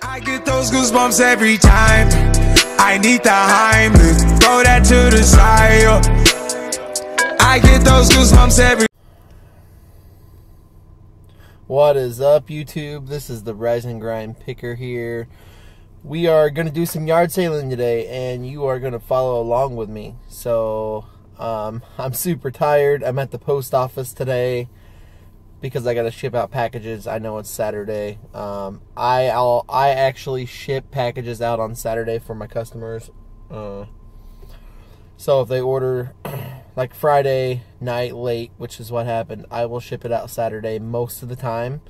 I get those goosebumps every time. I need the Heimlich, throw that to the side. I get those goosebumps every. What is up, YouTube? This is the Rise and Grind Picker here. We are going to do some yard sailing today, and you are going to follow along with me. So, I'm super tired. I'm at the post office today because I got to ship out packages. I know it's Saturday. I actually ship packages out on Saturday for my customers. So if they order like Friday night late, which is what happened, I will ship it out Saturday most of the time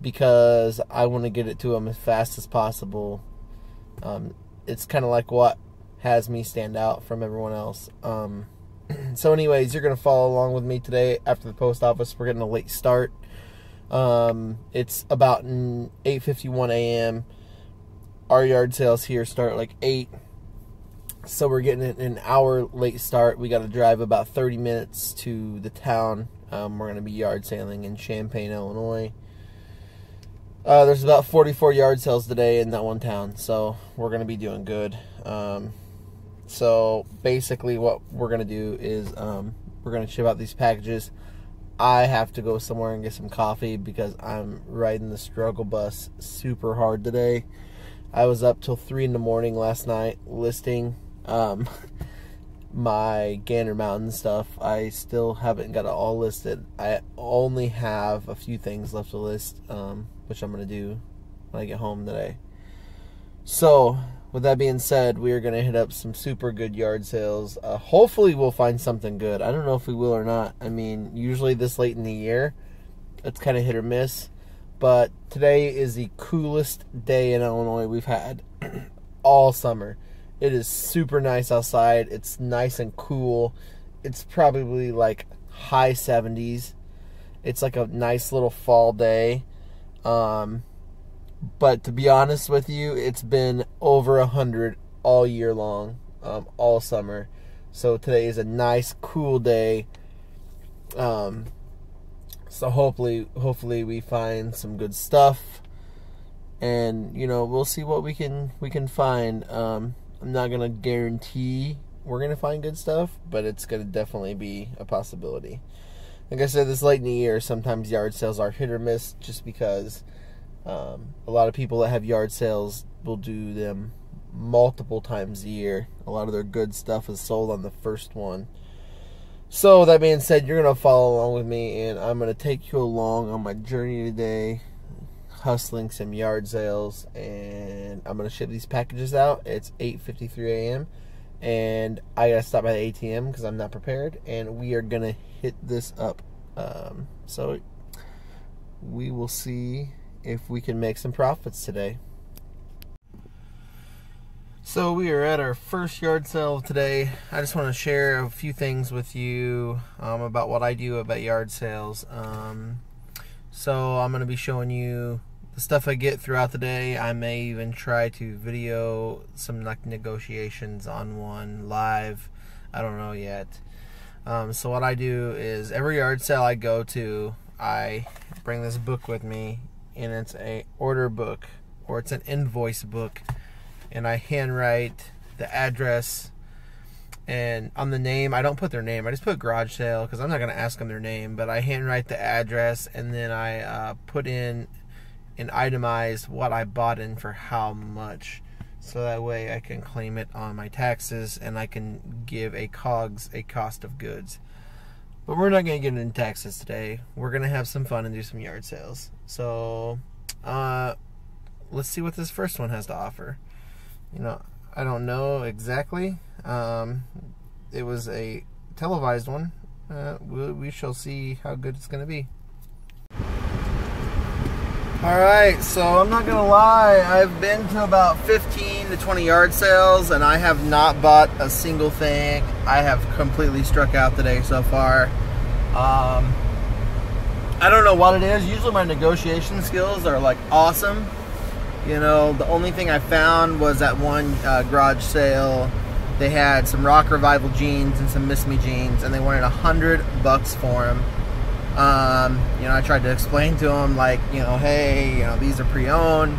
because I want to get it to them as fast as possible. It's kind of like what has me stand out from everyone else. So anyways, you're going to follow along with me today after the post office. We're getting a late start. It's about 8:51 a.m. Our yard sales here start at like 8. So we're getting an hour late start. We got to drive about 30 minutes to the town. We're going to be yard sailing in Champaign, Illinois. There's about 44 yard sales today in that one town, so we're going to be doing good. So basically what we're going to do is we're going to ship out these packages. I have to go somewhere and get some coffee because I'm riding the struggle bus super hard today. I was up till 3 in the morning last night listing my Gander Mountain stuff. I still haven't got it all listed. I only have a few things left to list, which I'm going to do when I get home today. So, with that being said, we are going to hit up some super good yard sales. Hopefully we'll find something good. I don't know if we will or not. I mean, usually this late in the year, it's kind of hit or miss. But today is the coolest day in Illinois we've had all summer. It is super nice outside. It's nice and cool. It's probably like high 70s. It's like a nice little fall day. But to be honest with you, it's been over 100 all year long, all summer. So today is a nice, cool day. So hopefully we find some good stuff, and we'll see what we can find. I'm not gonna guarantee we're gonna find good stuff, but it's gonna definitely be a possibility. Like I said, this late in the year, sometimes yard sales are hit or miss, just because a lot of people that have yard sales will do them multiple times a year. A lot of their good stuff is sold on the first one. So that being said, you're going to follow along with me, and I'm going to take you along on my journey today, hustling some yard sales, and I'm going to ship these packages out. It's 8:53 a.m. and I got to stop by the ATM because I'm not prepared, and we are going to hit this up. So we will see if we can make some profits today. So we are at our first yard sale of today. I just want to share a few things with you about what I do about yard sales. So I'm going to be showing you the stuff I get throughout the day. I may even try to video some like negotiations on one live. I don't know yet. So what I do is every yard sale I go to, I bring this book with me, and it's a order book, or it's an invoice book. And I handwrite the address, and on the name, I don't put their name. I just put garage sale because I'm not going to ask them their name, but I handwrite the address, and then I put in and itemize what I bought in for how much. So that way I can claim it on my taxes, and I can give a COGS, a cost of goods. But we're not going to get into taxes today. We're going to have some fun and do some yard sales. So let's see what this first one has to offer. I don't know exactly. It was a televised one. We shall see how good it's going to be. Alright, so I'm not going to lie. I've been to about 15 to 20 yard sales, and I have not bought a single thing. I have completely struck out today so far. I don't know what it is. Usually my negotiation skills are like awesome. The only thing I found was at one garage sale, they had some Rock Revival jeans and some Miss Me jeans, and they wanted $100 for them. I tried to explain to them, like, hey, these are pre-owned.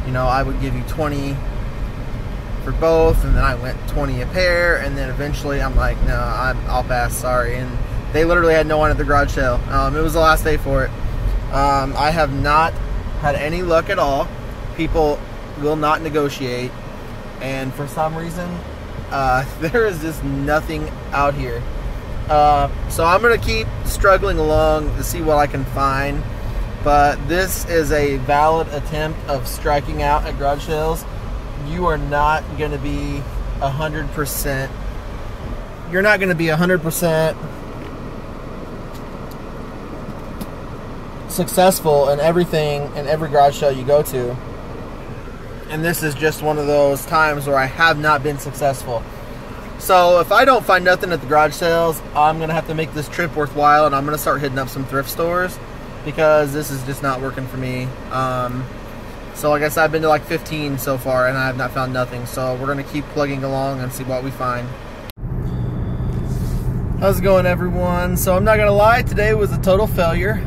you know, I would give you 20 for both, and then I went 20 a pair, and then eventually I'm like, no, I'll pass, sorry. And they literally had no one at the garage sale. It was the last day for it. I have not had any luck at all. People will not negotiate, and for some reason there is just nothing out here. So I'm gonna keep struggling along to see what I can find, but this is a valid attempt of striking out at garage sales. You are not going to be 100%. You're not going to be 100% successful in everything, in every garage sale you go to. And this is just one of those times where I have not been successful. So if I don't find nothing at the garage sales, I'm going to have to make this trip worthwhile, and I'm going to start hitting up some thrift stores, because this is just not working for me. So like I said, I've been to like 15 so far, and I have not found nothing. So we're going to keep plugging along and see what we find. How's it going, everyone? So I'm not going to lie, today was a total failure.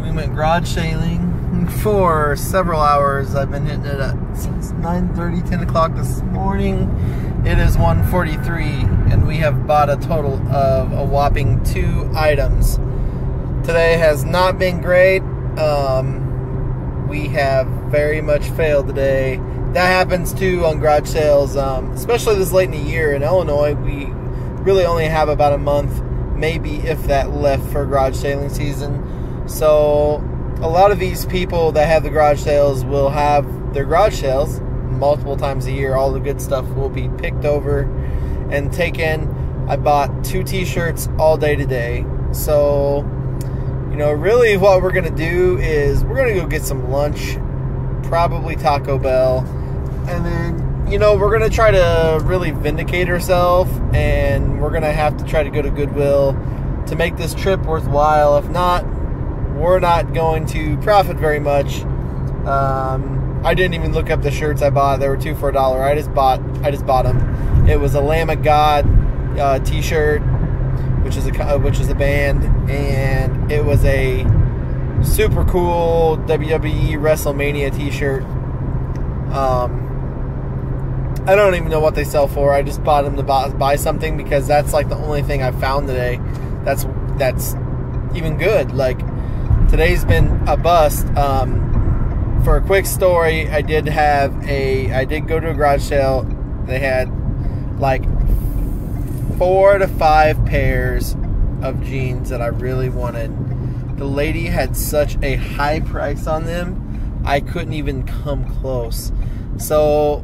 We went garage sailing for several hours. I've been hitting it since 9:30, 10 o'clock this morning. It is 1:43, and we have bought a total of a whopping 2 items. Today has not been great. We have very much failed today. That happens too on garage sales, especially this late in the year. In Illinois, we really only have about a month, maybe if that, left for garage sailing season. So a lot of these people that have the garage sales will have their garage sales multiple times a year. All the good stuff will be picked over and taken. I bought 2 t-shirts all day today. So, you know, really what we're going to do is we're going to go get some lunch, probably Taco Bell, and then, you know, we're going to try to really vindicate ourselves, and we're going to have to try to go to Goodwill to make this trip worthwhile. If not, we're not going to profit very much. I didn't even look up the shirts I bought. They were 2 for $1. I just bought them. It was a Lamb of God t-shirt, which is a band, and it was a super cool WWE WrestleMania t-shirt. I don't even know what they sell for. I just bought them to buy something, because that's like the only thing I found today that's even good. Like, today's been a bust. For a quick story, I did go to a garage sale. They had like 4 to 5 pairs of jeans that I really wanted. The lady had such a high price on them, I couldn't even come close. So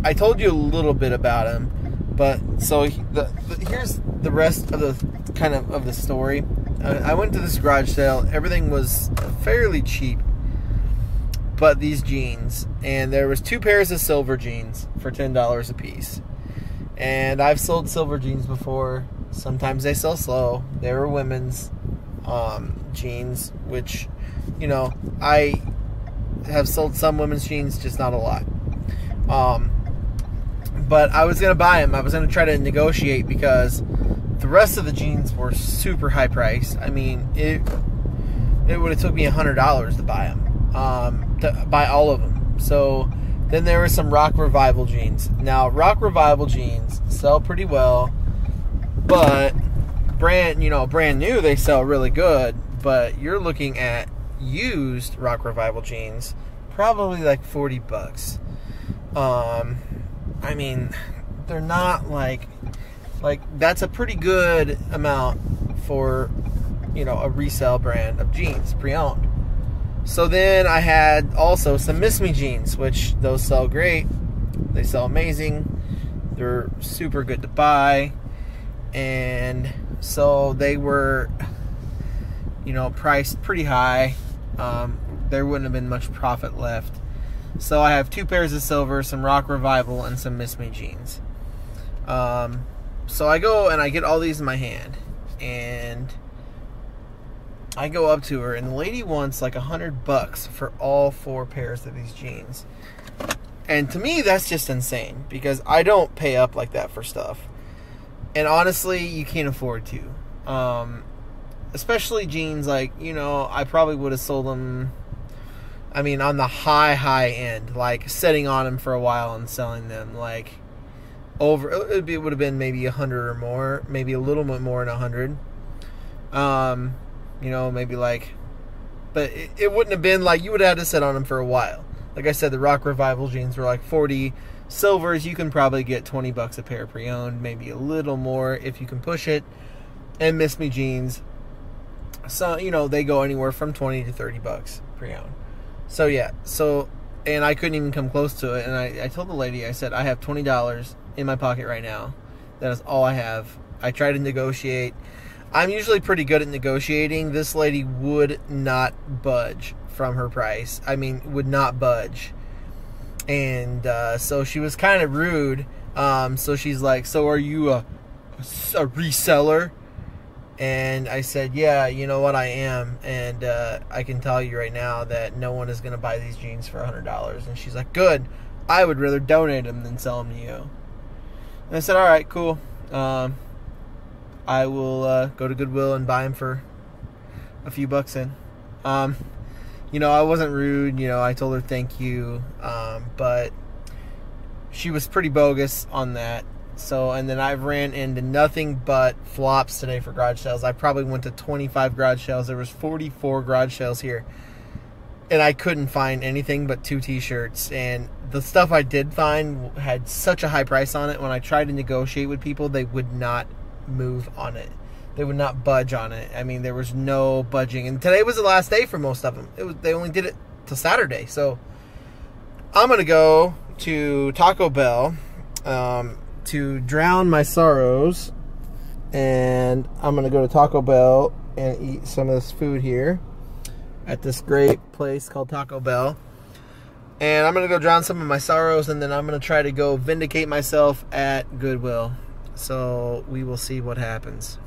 I told you a little bit about them, but so here's the rest of the kind of the story. I went to this garage sale. Everything was fairly cheap, but these jeans, and there was 2 pairs of silver jeans for $10 a piece. And I've sold silver jeans before. Sometimes they sell slow. They were women's jeans, which, you know, I have sold some women's jeans, just not a lot. But I was going to buy them. I was going to try to negotiate, because the rest of the jeans were super high price. I mean, it would have took me $100 to buy them, to buy all of them. So then there were some Rock Revival jeans. Now, Rock Revival jeans sell pretty well, but brand new, they sell really good. But you're looking at used Rock Revival jeans, probably like $40. I mean, they're not like that's a pretty good amount for, you know, a resale brand of jeans, pre-owned. So then I had also some Miss Me jeans, which those sell great. They sell amazing. They're super good to buy. And so they were, you know, priced pretty high. There wouldn't have been much profit left. So I have 2 pairs of silver, some Rock Revival, and some Miss Me jeans. So I go and I get all these in my hand, and I go up to her, and the lady wants like $100 for all 4 pairs of these jeans. And to me, that's just insane, because I don't pay up like that for stuff. And honestly, you can't afford to. Especially jeans, like, you know, I probably would have sold them I mean, on the high end, like sitting on them for a while and selling them, like over. It would have been maybe 100 or more, maybe a little bit more than 100. You know, maybe like, but it wouldn't have been like, you would have had to sit on them for a while. Like I said, the Rock Revival jeans were like 40. Silvers, you can probably get $20 a pair pre-owned, maybe a little more if you can push it. And Miss Me jeans, so you know, they go anywhere from 20 to $30 pre-owned. So yeah, and I couldn't even come close to it. And I told the lady, I said, I have $20 in my pocket right now. That is all I have. I tried to negotiate. I'm usually pretty good at negotiating. This lady would not budge from her price. I mean, would not budge. And so she was kind of rude. So she's like, so are you a reseller? And I said, yeah, you know what, I am. And I can tell you right now that no one is going to buy these jeans for $100. And she's like, good. I would rather donate them than sell them to you. And I said, all right, cool. I will go to Goodwill and buy them for a few bucks in. You know, I wasn't rude. You know, I told her thank you. But she was pretty bogus on that. So, and then I've ran into nothing but flops today for garage sales. I probably went to 25 garage sales. There was 44 garage sales here. And I couldn't find anything but 2 t-shirts. And the stuff I did find had such a high price on it. When I tried to negotiate with people, they would not move on it. They would not budge on it. I mean, there was no budging. And today was the last day for most of them. They only did it till Saturday. So I'm going to go to Taco Bell to drown my sorrows. And I'm going to go to Taco Bell and eat some of this food here at this great place called Taco Bell. And I'm going to go drown some of my sorrows, and then I'm going to try to go vindicate myself at Goodwill. So we will see what happens.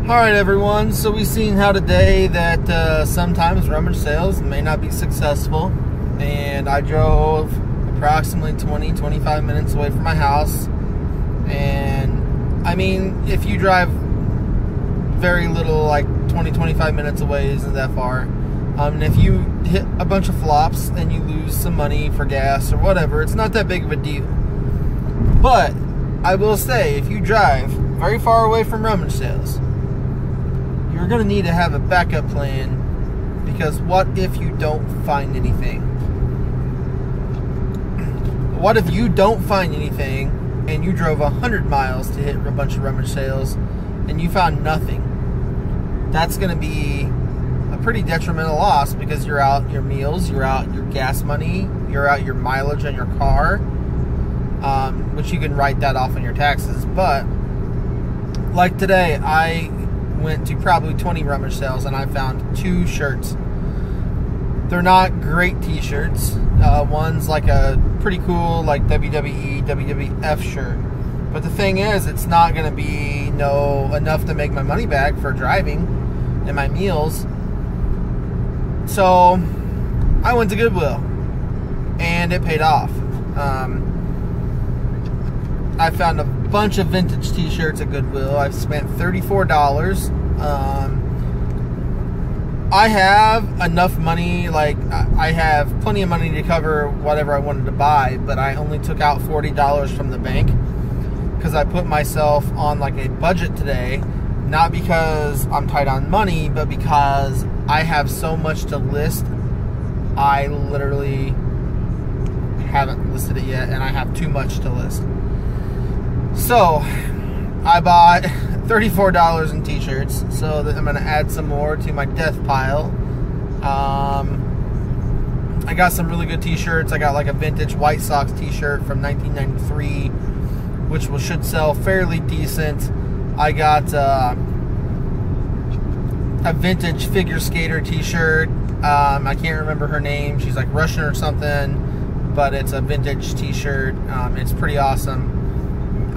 Alright everyone, so we've seen how today that sometimes rummage sales may not be successful. And I drove approximately 20-25 minutes away from my house. And I mean, if you drive very little, like 20-25 minutes away isn't that far. And if you hit a bunch of flops and you lose some money for gas or whatever, it's not that big of a deal. But I will say, if you drive very far away from rummage sales, you're going to need to have a backup plan, because what if you don't find anything? What if you don't find anything and you drove 100 miles to hit a bunch of rummage sales and you found nothing? That's going to be a pretty detrimental loss, because you're out your meals, you're out your gas money, you're out your mileage on your car, which you can write that off on your taxes. But like today, I went to probably 20 rummage sales and I found 2 shirts. They're not great t-shirts. One's like a pretty cool like WWE, WWF shirt. But the thing is, it's not going to be enough to make my money back for driving and my meals. So I went to Goodwill and it paid off. I found a bunch of vintage t-shirts at Goodwill. I've spent $34. I have enough money, like I have plenty of money to cover whatever I wanted to buy, but I only took out $40 from the bank because I put myself on like a budget today, not because I'm tight on money, but because I have so much to list. I literally haven't listed it yet, and I have too much to list. So I bought $34 in t-shirts, so that I'm going to add some more to my death pile. I got some really good t-shirts. I got like a vintage White Sox t-shirt from 1993, which should sell fairly decent. I got a vintage figure skater t-shirt. I can't remember her name. She's like Russian or something, but it's a vintage t-shirt. It's pretty awesome.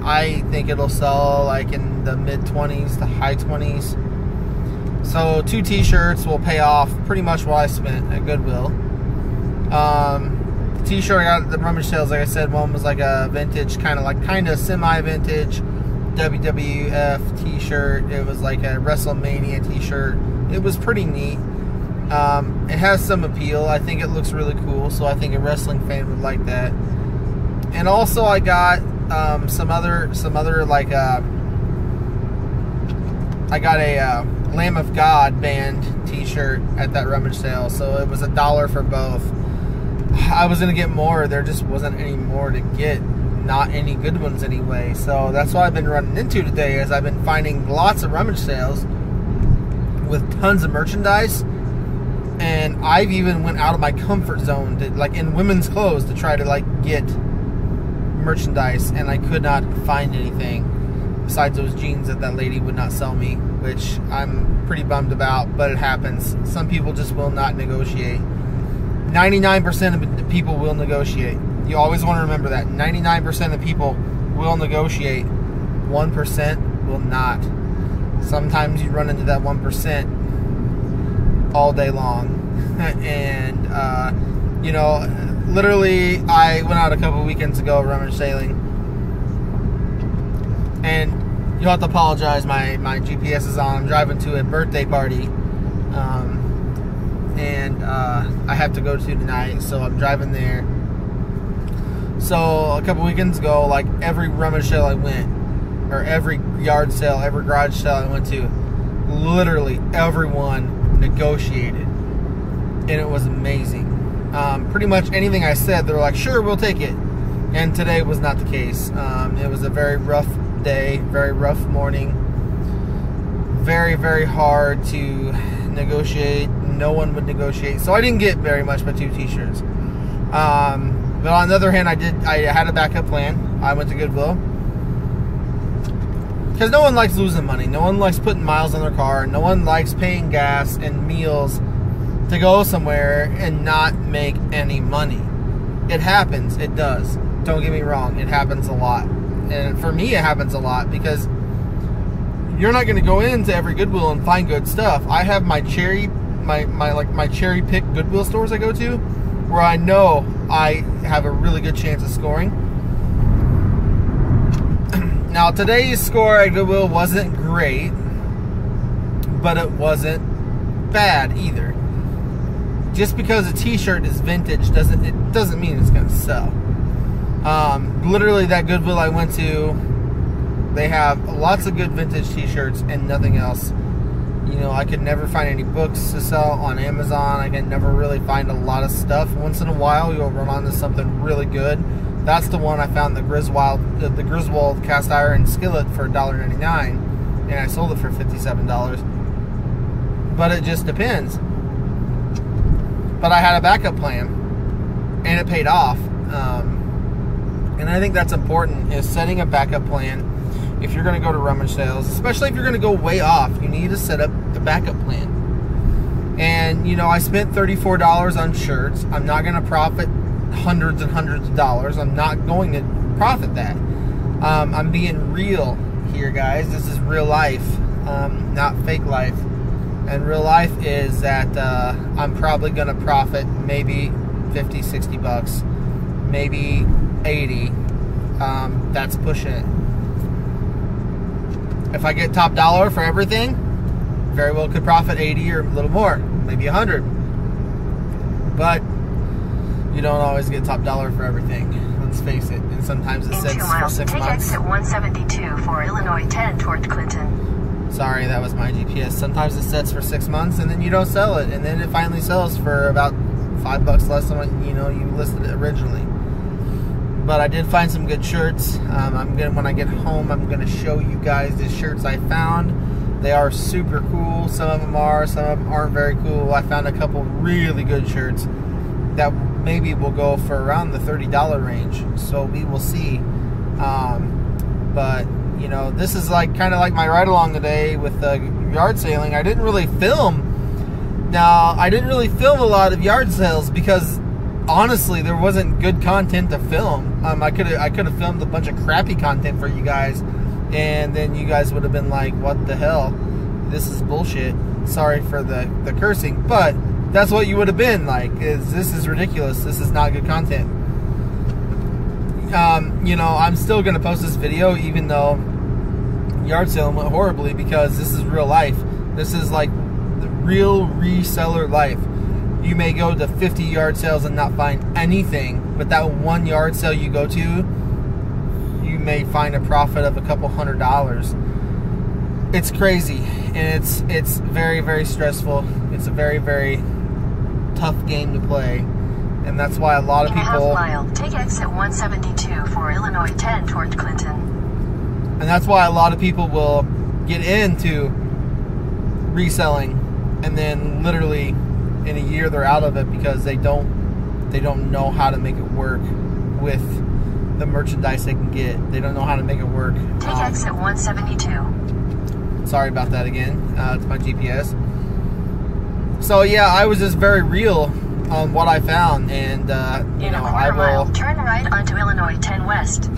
I think it'll sell like in the mid-20s to high 20s. So 2 t-shirts will pay off pretty much what I spent at Goodwill. The t-shirt I got at the rummage sales, like I said, one was like a vintage, kind of semi-vintage WWF t-shirt. It was like a WrestleMania t-shirt. It was pretty neat. It has some appeal. I think it looks really cool, so I think a wrestling fan would like that. And also I got some other like I got a Lamb of God band t-shirt at that rummage sale, so it was $1 for both. I was gonna get more, there just wasn't any more to get, not any good ones anyway. So that's what I've been running into today, is I've been finding lots of rummage sales with tons of merchandise, and I've even went out of my comfort zone to, like in women's clothes, to try to like get merchandise, and I could not find anything besides those jeans that lady would not sell me, which I'm pretty bummed about, but it happens. Some people just will not negotiate. 99% of the people will negotiate. You always want to remember that. 99% of people will negotiate. 1% will not. Sometimes you run into that 1% all day long. And, you know, literally, I went out a couple weekends ago rummage sailing. And you'll have to apologize, my GPS is on. I'm driving to a birthday party. And I have to go to tonight, so I'm driving there. So a couple weekends ago, like every rummage sale I went, or every yard sale, every garage sale I went to, literally everyone negotiated, and it was amazing. Pretty much anything I said, they were like, sure, we'll take it. And today was not the case. It was a very rough day, very rough morning, very, very hard to negotiate. No one would negotiate, so I didn't get very much but 2 t-shirts. But on the other hand, I had a backup plan. I went to Goodwill, because no one likes losing money. No one likes putting miles on their car. No one likes paying gas and meals to go somewhere and not make any money. It happens. It does. Don't get me wrong. It happens a lot. And for me, it happens a lot, because you're not going to go into every Goodwill and find good stuff. I have my cherry pick Goodwill stores I go to, where I know I have a really good chance of scoring. Now, today's score at Goodwill wasn't great, but it wasn't bad either. Just because a t-shirt is vintage doesn't mean it's going to sell. Literally, that Goodwill I went to, they have lots of good vintage t-shirts and nothing else. You know, I could never find any books to sell on Amazon. I can never really find a lot of stuff. Once in a while, you'll run onto something really good. That's the one I found, the Griswold cast iron skillet for $1.99, and I sold it for $57. But it just depends. But I had a backup plan, and it paid off. And I think that's important, is setting a backup plan. If you're going to go to rummage sales, especially if you're going to go way off, you need to set up a backup plan. And, you know, I spent $34 on shirts. I'm not going to profit hundreds and hundreds of dollars. I'm not going to profit that. I'm being real here, guys. This is real life, not fake life. And real life is that I'm probably going to profit maybe 50, 60 bucks, maybe 80. That's pushing it. If I get top dollar for everything, very well could profit 80 or a little more, maybe 100. But you don't always get top dollar for everything. Let's face it. And sometimes it sets for 6 take months. exit 172 for Illinois 10 towards Clinton. Sorry, that was my GPS. Sometimes it sets for 6 months and then you don't sell it, and then it finally sells for about $5 less than what you listed it originally. But I did find some good shirts. When I get home, I'm gonna show you guys the shirts I found. They are super cool. Some of them are, some of them aren't very cool. I found a couple really good shirts that maybe will go for around the $30 range. So we will see. But you know, this is kind of like my ride along today with the yard sailing. I didn't really film. Now, I didn't really film a lot of yard sales because honestly, there wasn't good content to film. I could have filmed a bunch of crappy content for you guys, and then you guys would have been like, what the hell? This is bullshit. Sorry for the cursing, but that's what you would have been like, this is ridiculous. This is not good content. You know, I'm still going to post this video even though yard sale went horribly, because this is real life. This is like the real reseller life. You may go to 50 yard sales and not find anything, but that one yard sale you go to, you may find a profit of a couple $100s. It's crazy, and it's very, very stressful. It's a very, very tough game to play, and that's why a lot of people. In a half mile, take exit 172 for Illinois 10 toward Clinton. And that's why a lot of people will get into reselling, and then literally in a year they're out of it because they don't know how to make it work with the merchandise they can get. They don't know how to make it work. Take exit 172. Sorry about that again. It's my GPS. So yeah, I was just very real on what I found, and you know, I will turn right onto Illinois 10 West.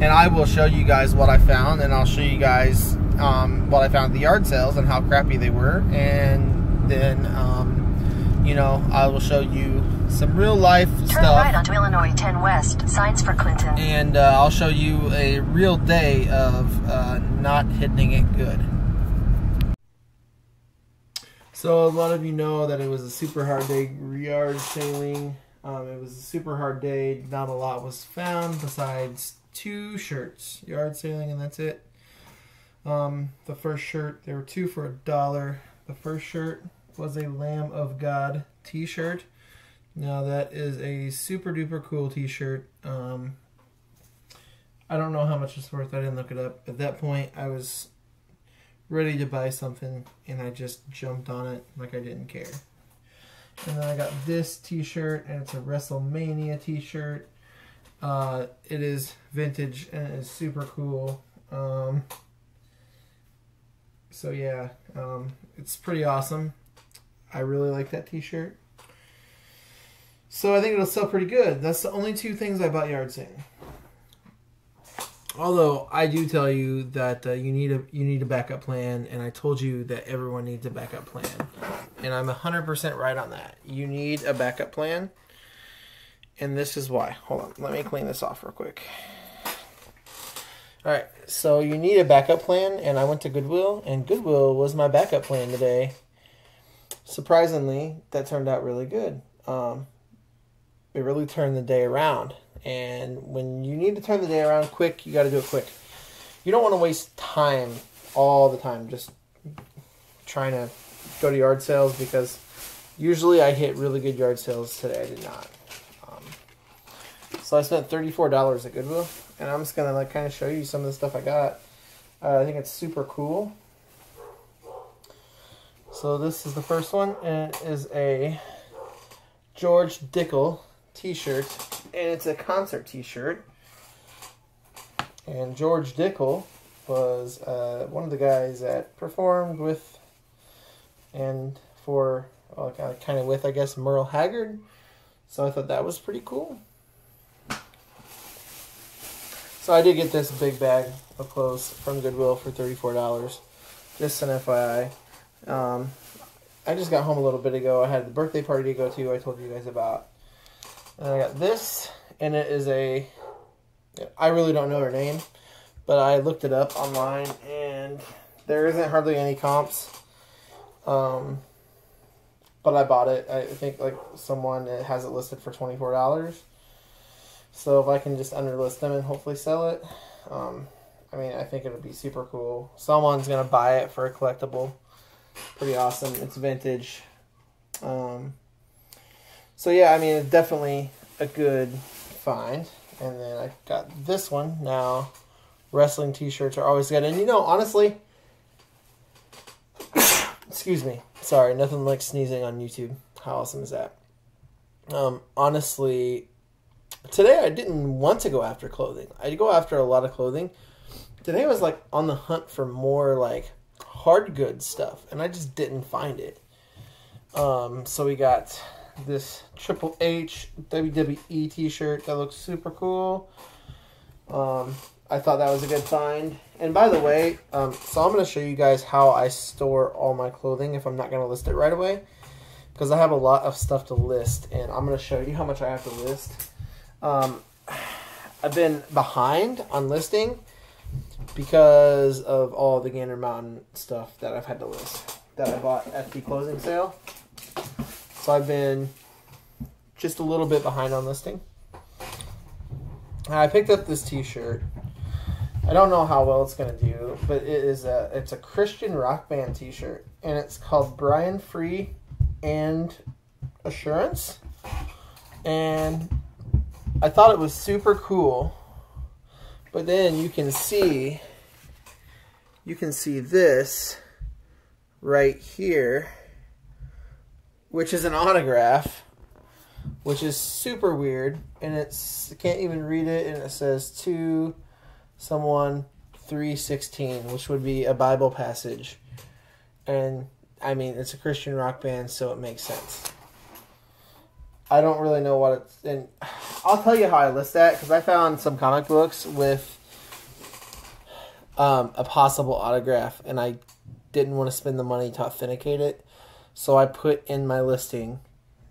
And I will show you guys what I found, and I'll show you guys what I found at the yard sales and how crappy they were, and then you know, I will show you some real life stuff. Turn right onto Illinois 10 West, signs for Clinton. And I'll show you a real day of not hitting it good. So a lot of you know that it was a super hard day yard sailing. It was a super hard day. Not a lot was found besides 2 shirts. Yard sailing, and that's it. The first shirt, there were 2 for $1. The first shirt was a Lamb of God t-shirt. Now that is a super duper cool t-shirt. I don't know how much it's worth. I didn't look it up. At that point, I was ready to buy something, and I just jumped on it like I didn't care. And then I got this t-shirt, and it's a WrestleMania t-shirt. It is vintage, and it is super cool. So yeah, it's pretty awesome. I really like that t-shirt. So I think it'll sell pretty good. That's the only 2 things I bought yard sailing. Although I do tell you that you need a backup plan, and I told you that everyone needs a backup plan, and I'm 100% right on that. You need a backup plan, and this is why. Hold on, let me clean this off real quick. All right, so you need a backup plan, and I went to Goodwill, and Goodwill was my backup plan today. Surprisingly, that turned out really good. It really turned the day around. And when you need to turn the day around quick, you got to do it quick. You don't want to waste time all the time just trying to go to yard sales, because usually I hit really good yard sales. Today I did not. So I spent $34 at Goodwill, and I'm just going to kind of show you some of the stuff I got. I think it's super cool. So this is the first one, and it is a George Dickel t-shirt, and it's a concert t-shirt. And George Dickel was one of the guys that performed with and for, well, kind of with, I guess, Merle Haggard. So I thought that was pretty cool. So I did get this big bag of clothes from Goodwill for $34. Just an FYI. I just got home a little bit ago. I had the birthday party to go to I told you guys about. And I got this, and it is a, I really don't know her name, but I looked it up online, and there isn't hardly any comps. But I bought it. I think like someone has it listed for $24. So if I can just underlist them and hopefully sell it, I mean, I think it would be super cool. Someone's going to buy it for a collectible. Pretty awesome. It's vintage. So yeah, I mean, it's definitely a good find. And then I got this one. Now, wrestling t-shirts are always good. And you know, honestly, excuse me. Sorry, nothing like sneezing on YouTube. How awesome is that? Honestly, today I didn't want to go after clothing. I go after a lot of clothing. Today I was like on the hunt for more like hard goods stuff, and I just didn't find it. So we got this Triple H WWE t-shirt that looks super cool. I thought that was a good find. And by the way, so I'm going to show you guys how I store all my clothing if I'm not going to list it right away, because I have a lot of stuff to list, and I'm going to show you how much I have to list. I've been behind on listing because of all the Gander Mountain stuff that I've had to list. that I bought at the closing sale. So I've been just a little bit behind on listing. I picked up this t-shirt. I don't know how well it's going to do, but it's a Christian rock band t-shirt, and it's called Brian Free and Assurance. And I thought it was super cool, but then you can see this right here, which is an autograph, which is super weird, and I can't even read it, and it says to someone 3:16, which would be a Bible passage. And I mean, it's a Christian rock band, so it makes sense. I don't really know what it's, and I'll tell you how I list that, because I found some comic books with a possible autograph, and I didn't want to spend the money to authenticate it, so I put in my listing,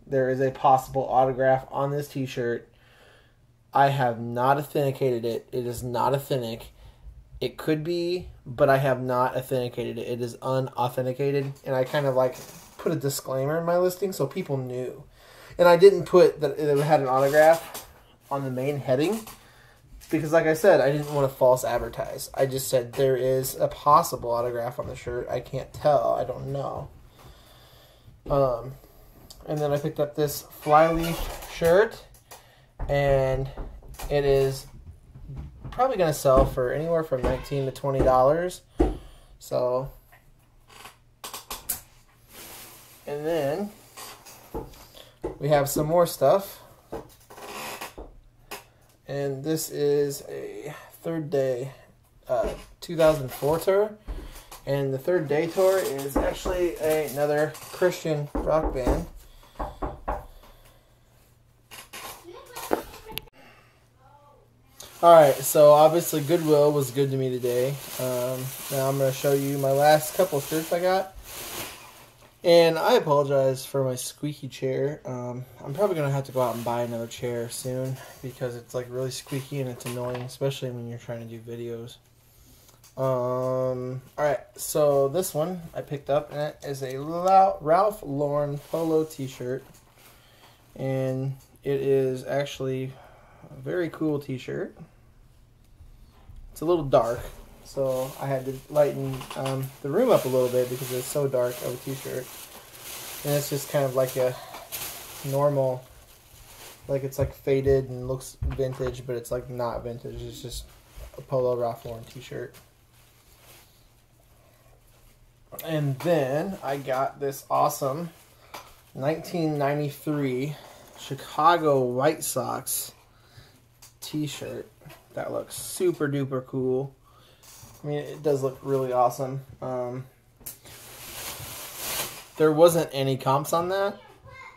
there is a possible autograph on this t-shirt. I have not authenticated it. It is not authentic. It could be, but I have not authenticated it. It is unauthenticated, and I kind of like put a disclaimer in my listing so people knew. And I didn't put that it had an autograph on the main heading because, like I said, I didn't want to false advertise. I just said there is a possible autograph on the shirt. I can't tell. I don't know. And then I picked up this flyleaf shirt, and it is probably going to sell for anywhere from $19 to $20. So, and then we have some more stuff, and this is a third day 2004 tour, and the third day tour is actually another Christian rock band. Alright, so obviously Goodwill was good to me today. Now I'm going to show you my last couple shirts I got. And I apologize for my squeaky chair. I'm probably going to have to go out and buy another chair soon, because it's like really squeaky and it's annoying, especially when you're trying to do videos. Alright, so this one I picked up, and it is a Ralph Lauren polo t-shirt. And it is actually a very cool t-shirt. It's a little dark, so I had to lighten the room up a little bit because it's so dark of a t-shirt. And it's just kind of like a normal, like it's like faded and looks vintage, but it's like not vintage. It's just a polo Ralph Lauren t-shirt. And then I got this awesome 1993 Chicago White Sox t-shirt that looks super duper cool. I mean, it does look really awesome. There wasn't any comps on that,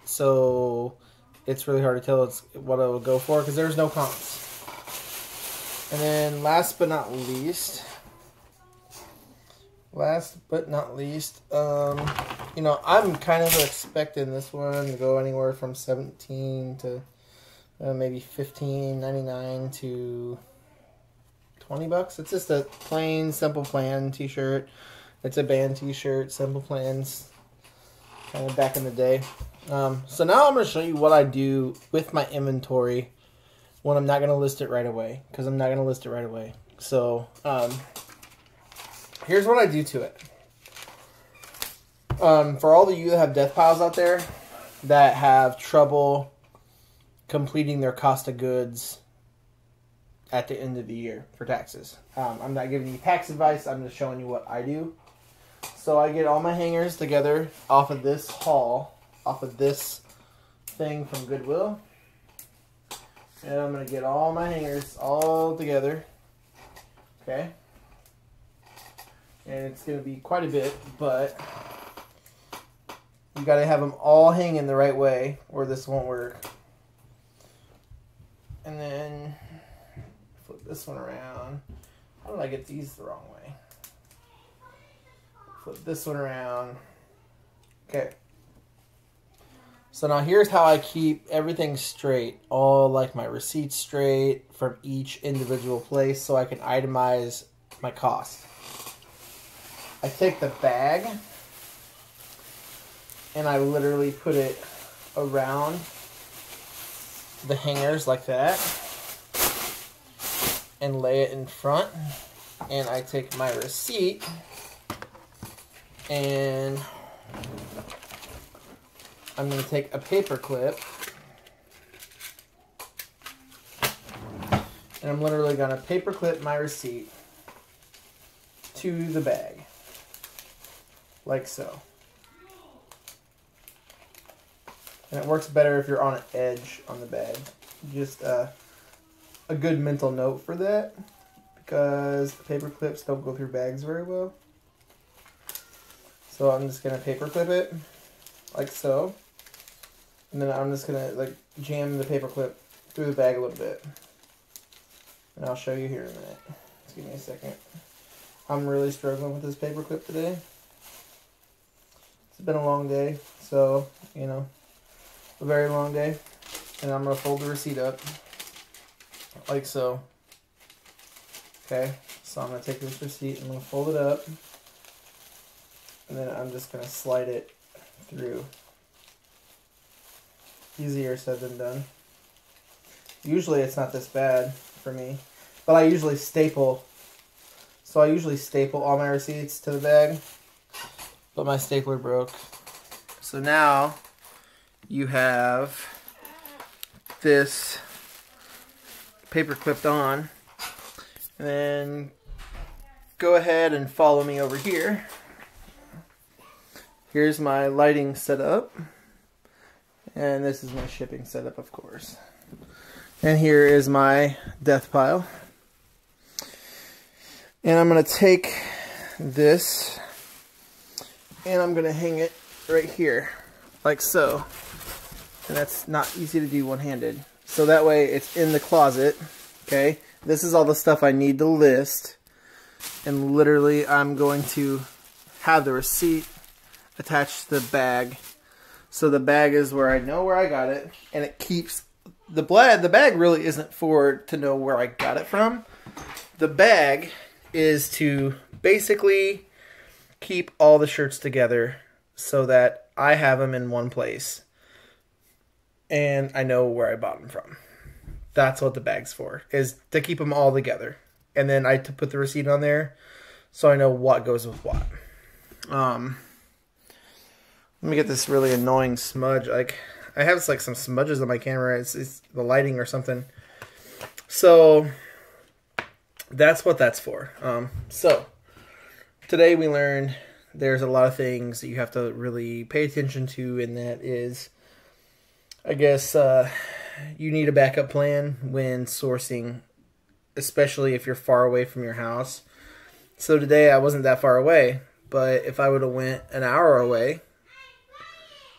so it's really hard to tell what I would go for because there's no comps. And then last but not least, you know, I'm kind of expecting this one to go anywhere from $17 to maybe $15.99 to $20. It's just a plain Simple Plan t-shirt. It's a band t-shirt, Simple Plans, kind of back in the day. So now I'm going to show you what I do with my inventory when I'm not going to list it right away, because I'm not going to list it right away. So here's what I do to it. For all of you that have death piles out there that have trouble completing their cost of goods at the end of the year for taxes. I'm not giving you tax advice. I'm just showing you what I do. So I get all my hangers together off of this haul, off of this thing from Goodwill. And I'm going to get all my hangers all together. Okay. And it's going to be quite a bit, but you got to have them all hanging the right way or this won't work. And then flip this one around. How did I get these the wrong way? Flip this one around. Okay. So now here's how I keep everything straight. All like my receipts straight from each individual place so I can itemize my cost. I take the bag and I literally put it around the hangers like that and lay it in front, and I take my receipt and I'm going to take a paper clip and I'm literally going to paper clip my receipt to the bag like so. And it works better if you're on an edge on the bag. Just a good mental note for that, because paper clips don't go through bags very well. So I'm just going to paper clip it like so. And then I'm just going to like jam the paper clip through the bag a little bit. And I'll show you here in a minute. Just give me a second. I'm really struggling with this paper clip today. It's been a long day, so, you know, a very long day. And I'm going to fold the receipt up like so. Okay, so I'm going to take this receipt and I'm going to fold it up. And then I'm just going to slide it through. Easier said than done. Usually it's not this bad for me, but I usually staple. So I usually staple all my receipts to the bag, but my stapler broke. So now you have this paper clipped on, and then go ahead and follow me over here. Here's my lighting setup, and this is my shipping setup, of course. And here is my death pile. And I'm going to take this and I'm going to hang it right here, like so. And that's not easy to do one-handed. So that way it's in the closet, okay? This is all the stuff I need to list. And literally I'm going to have the receipt attached to the bag. So the bag is where I know where I got it, and it keeps the bag really isn't to know where I got it from. The bag is to basically keep all the shirts together so that I have them in one place and I know where I bought them from. That's what the bag's for, is to keep them all together. And then I put the receipt on there so I know what goes with what. Let me get this really annoying smudge. Like, I have like some smudges on my camera. It's the lighting or something. So that's what that's for. So today we learned there's a lot of things that you have to really pay attention to, and that is, I guess, you need a backup plan when sourcing, especially if you're far away from your house. So today I wasn't that far away, but if I would have went an hour away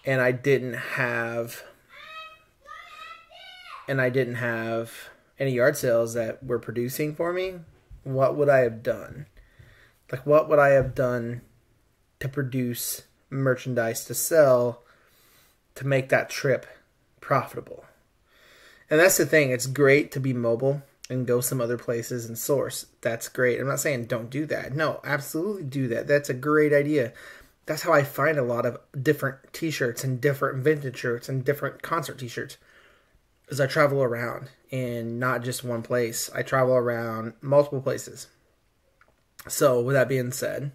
and I didn't have any yard sales that were producing for me, what would I have done? Like, what would I have done to produce merchandise to sell to make that trip profitable? And that's the thing. It's great to be mobile and go some other places and source. That's great. I'm not saying don't do that. No, absolutely do that. That's a great idea. That's how I find a lot of different t-shirts and different vintage shirts and different concert t-shirts, is I travel around, and not just one place. I travel around multiple places. So with that being said,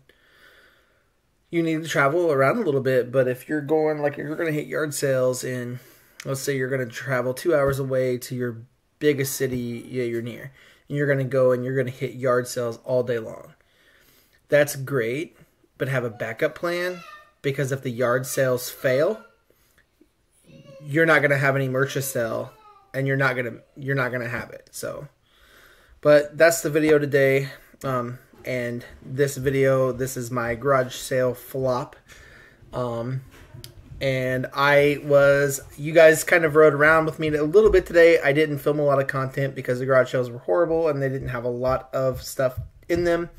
you need to travel around a little bit, but if you're going, like, you're going to hit yard sales in, let's say you're going to travel 2 hours away to your biggest city you're near, and you're going to go and you're going to hit yard sales all day long. That's great, but have a backup plan, because if the yard sales fail, you're not going to have any merch to sell, and you're not going to have it. So, but that's the video today. And this is my garage sale flop. And you guys kind of rode around with me a little bit today. I didn't film a lot of content because the garage sales were horrible and they didn't have a lot of stuff in them.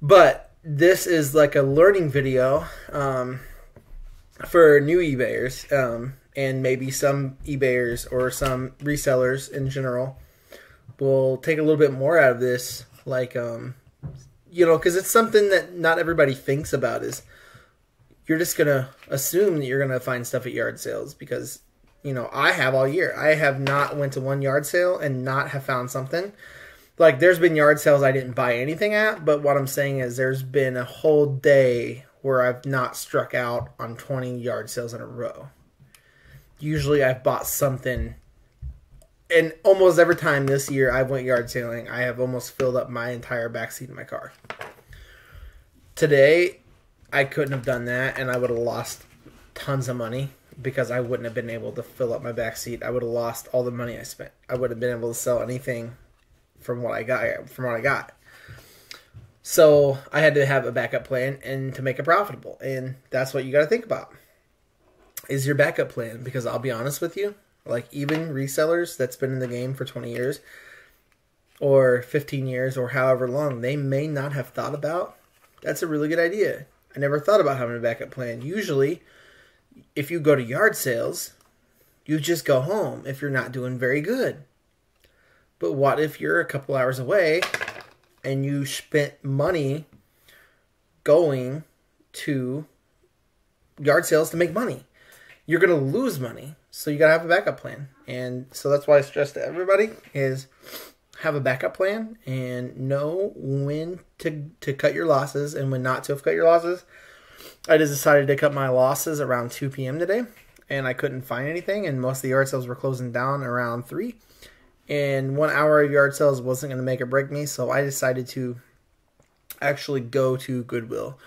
But this is like a learning video for new eBayers, and maybe some eBayers or some resellers in general will take a little bit more out of this. Like, you know, because it's something that not everybody thinks about, is you're just going to assume that you're going to find stuff at yard sales because, you know, I have all year. I have not went to one yard sale and not have found something. Like, there's been yard sales I didn't buy anything at, but what I'm saying is there's been a whole day where I've not struck out on 20 yard sales in a row. Usually I've bought something, and almost every time this year I went yard sailing, I have almost filled up my entire backseat in my car. Today, I couldn't have done that, and I would have lost tons of money because I wouldn't have been able to fill up my backseat. I would have lost all the money I spent. I wouldn't have been able to sell anything from what I got. So I had to have a backup plan and to make it profitable. And that's what you got to think about is your backup plan. Because I'll be honest with you, like even resellers that's been in the game for 20 years or 15 years or however long, they may not have thought about, that's a really good idea. I never thought about having a backup plan. Usually, if you go to yard sales, you just go home if you're not doing very good. But what if you're a couple hours away and you spent money going to yard sales to make money? You're going to lose money. So you got to have a backup plan. And so that's why I stress to everybody is have a backup plan and know when to cut your losses and when not to have cut your losses. I just decided to cut my losses around 2 p.m. today, and I couldn't find anything, and most of the yard sales were closing down around 3. And 1 hour of yard sales wasn't going to make or break me, so I decided to actually go to Goodwill.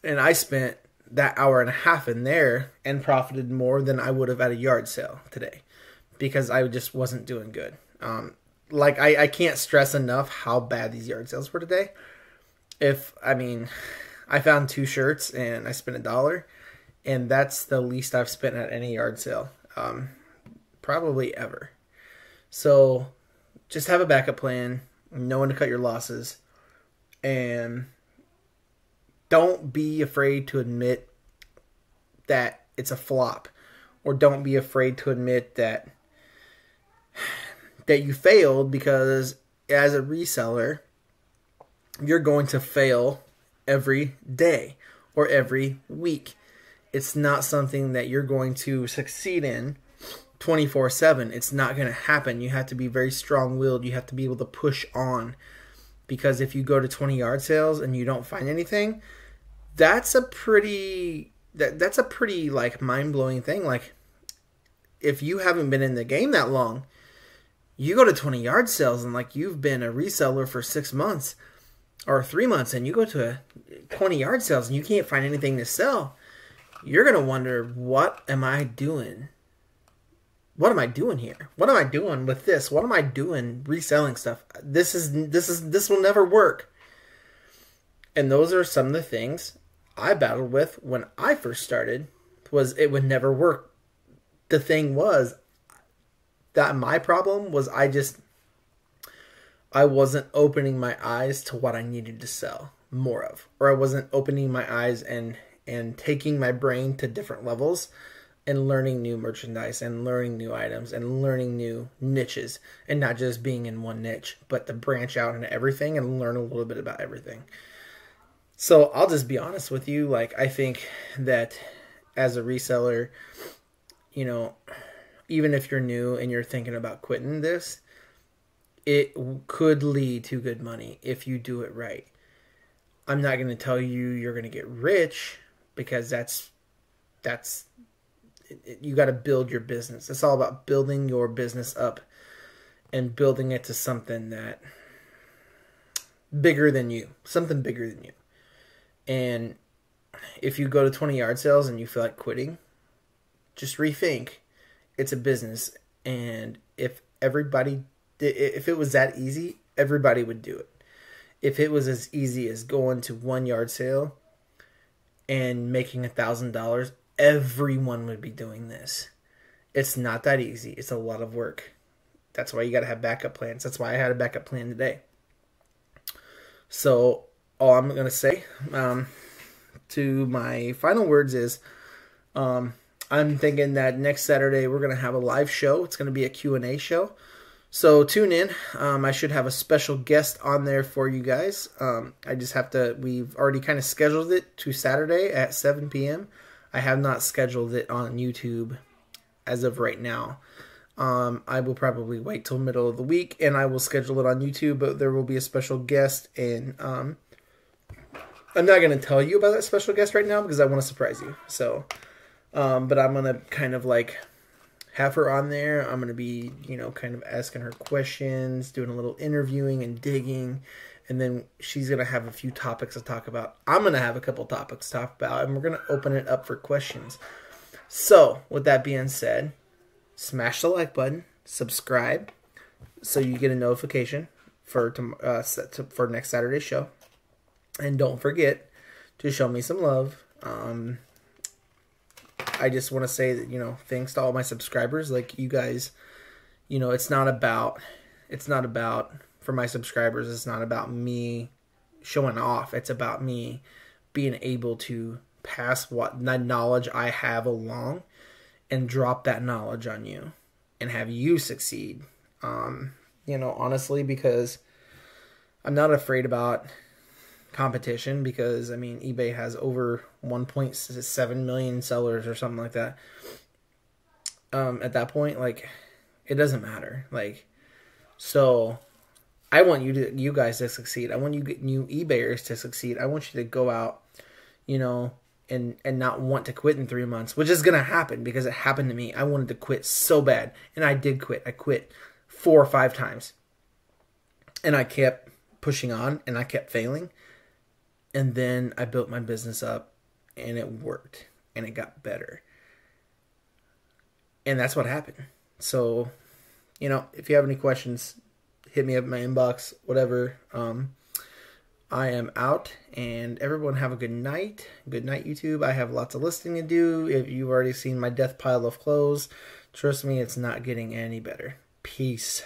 And I spent that hour and a half in there and profited more than I would have at a yard sale today because I just wasn't doing good. I can't stress enough how bad these yard sales were today. I found 2 shirts and I spent $1, and that's the least I've spent at any yard sale, probably ever. So just have a backup plan, know when to cut your losses, and don't be afraid to admit that it's a flop, or don't be afraid to admit that you failed, because as a reseller, you're going to fail every day or every week. It's not something that you're going to succeed in 24/7. It's not going to happen. You have to be very strong-willed. You have to be able to push on, because if you go to 20 yard sales and you don't find anything, that's a pretty like mind-blowing thing. Like, if you haven't been in the game that long, you go to 20 yard sales and like you've been a reseller for 6 months or 3 months, and you go to 20 yard sales and you can't find anything to sell, you're going to wonder, what am I doing? What am I doing here? What am I doing with this? What am I doing reselling stuff? This will never work. And those are some of the things I battled with when I first started, was it would never work. The thing was that my problem was I wasn't opening my eyes to what I needed to sell more of, or I wasn't opening my eyes and taking my brain to different levels and learning new merchandise and learning new items and learning new niches, and not just being in one niche, but to branch out into everything and learn a little bit about everything. So I'll just be honest with you. Like, I think that as a reseller, you know, even if you're new and you're thinking about quitting this, it could lead to good money if you do it right. I'm not going to tell you you're going to get rich, because that's you got to build your business. It's all about building your business up and building it to something that bigger than you, something bigger than you. And if you go to 20 yard sales and you feel like quitting, just rethink. It's a business, and if it was that easy, everybody would do it. If it was as easy as going to 1 yard sale and making $1,000, everyone would be doing this. It's not that easy. It's a lot of work. That's why you got to have backup plans. That's why I had a backup plan today. So all I'm going to say to my final words is, I'm thinking that next Saturday we're going to have a live show. It's going to be a Q&A show. So tune in. I should have a special guest on there for you guys. I just have to, we've already kind of scheduled it to Saturday at 7 p.m. I have not scheduled it on YouTube as of right now. I will probably wait till middle of the week and I will schedule it on YouTube, but there will be a special guest, and I'm not going to tell you about that special guest right now because I want to surprise you. So, but I'm going to kind of like have her on there. I'm going to be, kind of asking her questions, doing a little interviewing and digging, and then she's going to have a few topics to talk about. I'm going to have a couple topics to talk about, and we're going to open it up for questions. So, with that being said, smash the like button, subscribe, so you get a notification for next Saturday's show. And don't forget to show me some love. I just want to say that, thanks to all my subscribers. Like, you guys, it's not about, for my subscribers, it's not about me showing off. It's about me being able to pass what knowledge I have along and drop that knowledge on you and have you succeed. Honestly, because I'm not afraid about competition, because eBay has over 1.7 million sellers or something like that. At that point, like, it doesn't matter. Like, so I want you guys to succeed. I want you new eBayers to succeed. I want you to go out, and not want to quit in 3 months, which is gonna happen because it happened to me. I wanted to quit so bad, and I did quit. I quit 4 or 5 times, and I kept pushing on, and I kept failing. And then I built my business up, and it worked, and it got better. And that's what happened. So, if you have any questions, hit me up in my inbox, whatever. I am out, and everyone have a good night. Good night, YouTube. I have lots of listing to do. If you've already seen my death pile of clothes, trust me, it's not getting any better. Peace.